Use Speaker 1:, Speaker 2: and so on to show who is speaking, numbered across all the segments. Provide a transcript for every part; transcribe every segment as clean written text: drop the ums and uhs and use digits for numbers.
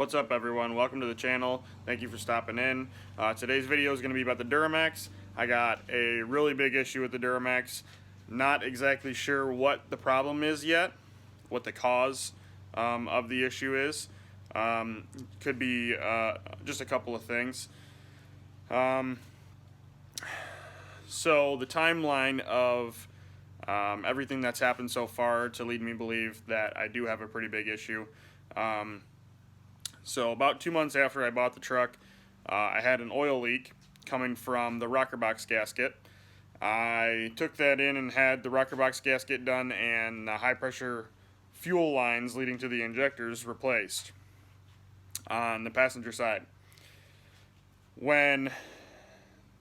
Speaker 1: What's up, everyone? Welcome to the channel. Thank you for stopping in. Today's video is going to be about the Duramax. I got a really big issue with the Duramax. Not exactly sure what the problem is yet, what the cause of the issue is. Could be just a couple of things. So the timeline of everything that's happened so far to lead me to believe that I do have a pretty big issue. So about 2 months after I bought the truck, I had an oil leak coming from the rocker box gasket. I took that in and had the rocker box gasket done and the high pressure fuel lines leading to the injectors replaced on the passenger side. When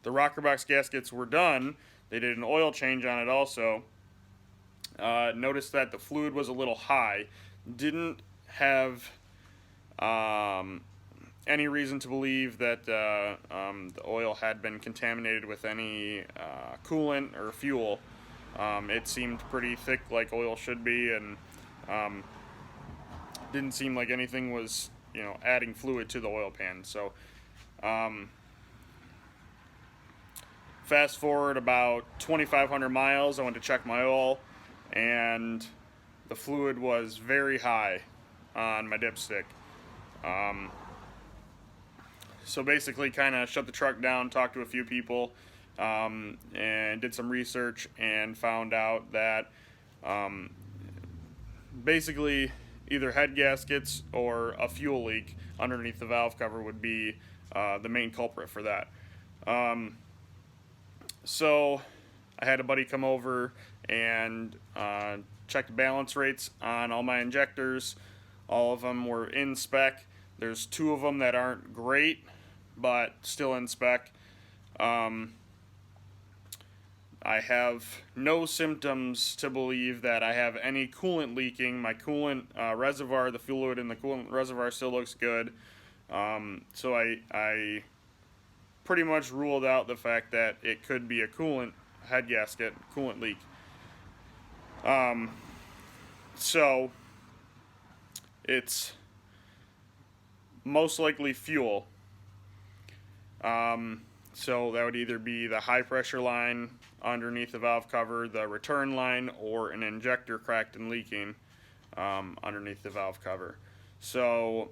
Speaker 1: the rocker box gaskets were done, they did an oil change on it also. Noticed that the fluid was a little high. Didn't have any reason to believe that the oil had been contaminated with any coolant or fuel. It seemed pretty thick, like oil should be, and didn't seem like anything was, adding fluid to the oil pan. So fast forward about 2,500 miles, I went to check my oil, and the fluid was very high on my dipstick. So basically kind of shut the truck down, talked to a few people, and did some research and found out that basically either head gaskets or a fuel leak underneath the valve cover would be the main culprit for that. So I had a buddy come over and check the balance rates on all my injectors. All of them were in spec. There's 2 of them that aren't great, but still in spec. I have no symptoms to believe that I have any coolant leaking. My coolant reservoir, the fluid in the coolant reservoir still looks good. So I pretty much ruled out the fact that it could be a coolant head gasket, coolant leak. So it's most likely fuel. So that would either be the high pressure line underneath the valve cover, the return line, or an injector cracked and leaking underneath the valve cover. So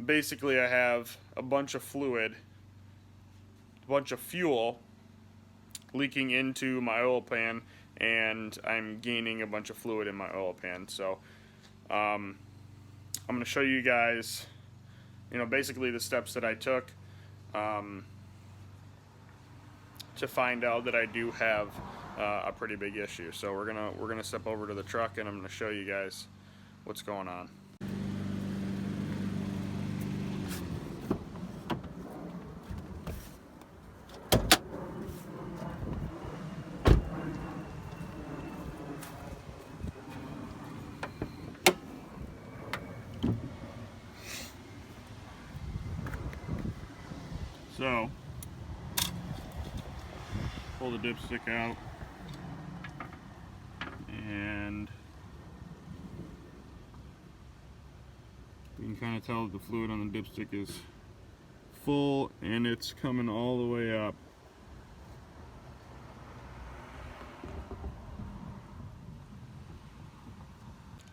Speaker 1: basically I have a bunch of fluid, a bunch of fuel leaking into my oil pan, and I'm gaining a bunch of fluid in my oil pan. So I'm going to show you guys, basically the steps that I took to find out that I do have a pretty big issue. So we're gonna step over to the truck, and I'm gonna show you guys what's going on. So, pull the dipstick out, and you can kind of tell that the fluid on the dipstick is full, and it's coming all the way up.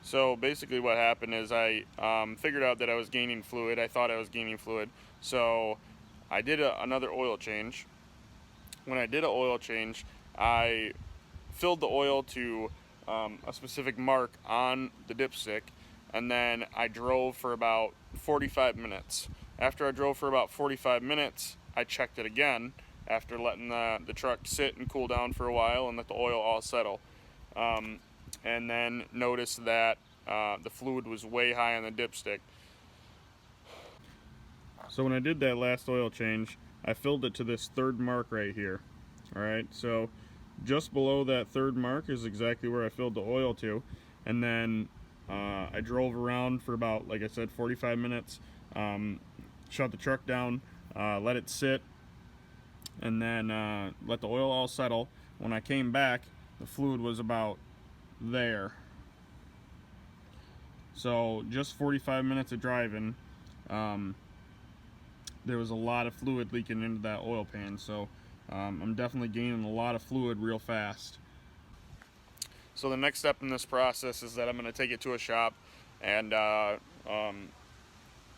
Speaker 1: So basically what happened is I figured out that I was gaining fluid. I thought I was gaining fluid, so I did another oil change. When I did an oil change, I filled the oil to a specific mark on the dipstick, and then I drove for about 45 minutes. After I drove for about 45 minutes, I checked it again after letting the truck sit and cool down for a while and let the oil all settle. And then noticed that the fluid was way high on the dipstick. So when I did that last oil change, I filled it to this 3rd mark right here. Alright, so just below that 3rd mark is exactly where I filled the oil to. And then I drove around for about, like I said, 45 minutes, shut the truck down, let it sit, and then let the oil all settle. When I came back, the fluid was about there. So just 45 minutes of driving, there was a lot of fluid leaking into that oil pan, so I'm definitely gaining a lot of fluid real fast. So the next step in this process is that I'm going to take it to a shop, and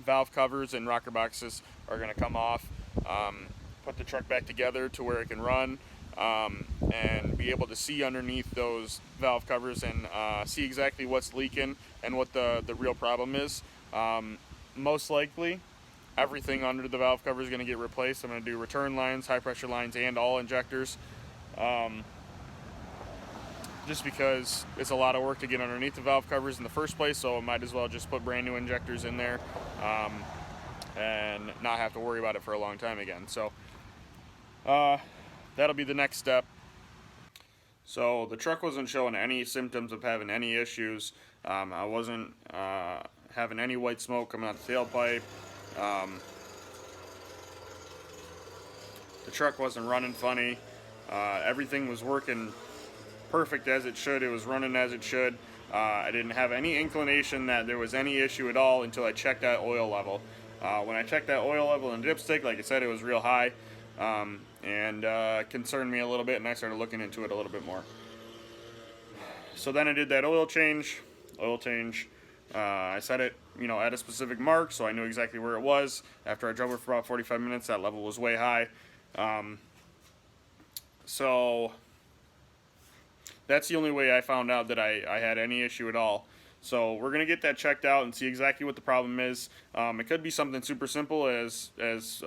Speaker 1: valve covers and rocker boxes are going to come off, put the truck back together to where it can run, and be able to see underneath those valve covers and see exactly what's leaking and what the real problem is. Most likely everything under the valve cover is going to get replaced. I'm going to do return lines, high pressure lines, and all injectors, just because it's a lot of work to get underneath the valve covers in the first place, so I might as well just put brand new injectors in there and not have to worry about it for a long time again. So that'll be the next step. So the truck wasn't showing any symptoms of having any issues. I wasn't having any white smoke coming out the tailpipe. The truck wasn't running funny. Everything was working perfect as it should. It was running as it should. I didn't have any inclination that there was any issue at all until I checked that oil level. When I checked that oil level in dipstick, like I said, it was real high, and concerned me a little bit, and I started looking into it a little bit more. So then I did that oil change. I set it, at a specific mark, so I knew exactly where it was. After I drove it for about 45 minutes, that level was way high. So that's the only way I found out that I had any issue at all. So we're going to get that checked out and see exactly what the problem is. It could be something super simple as it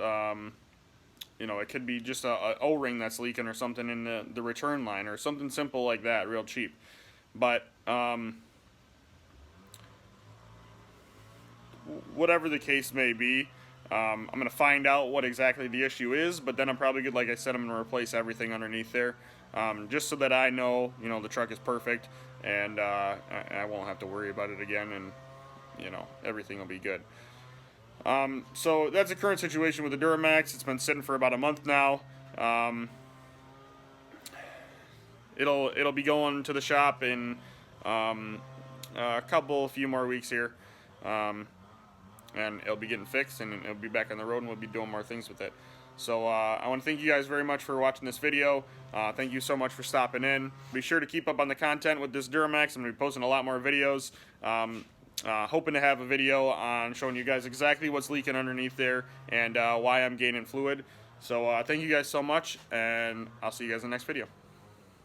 Speaker 1: could be just a O-ring that's leaking or something in the return line or something simple like that, real cheap. But whatever the case may be, I'm going to find out what exactly the issue is, but then I'm probably good, like I said, I'm going to replace everything underneath there, just so that I know, the truck is perfect, and I won't have to worry about it again, and, everything will be good. So that's the current situation with the Duramax. It's been sitting for about a month now. It'll be going to the shop in a few more weeks here. And it'll be getting fixed, and it'll be back on the road, and we'll be doing more things with it. So I want to thank you guys very much for watching this video. Thank you so much for stopping in. Be sure to keep up on the content with this Duramax. I'm going to be posting a lot more videos. Hoping to have a video on showing you guys exactly what's leaking underneath there and why I'm gaining fluid. So thank you guys so much, and I'll see you guys in the next video.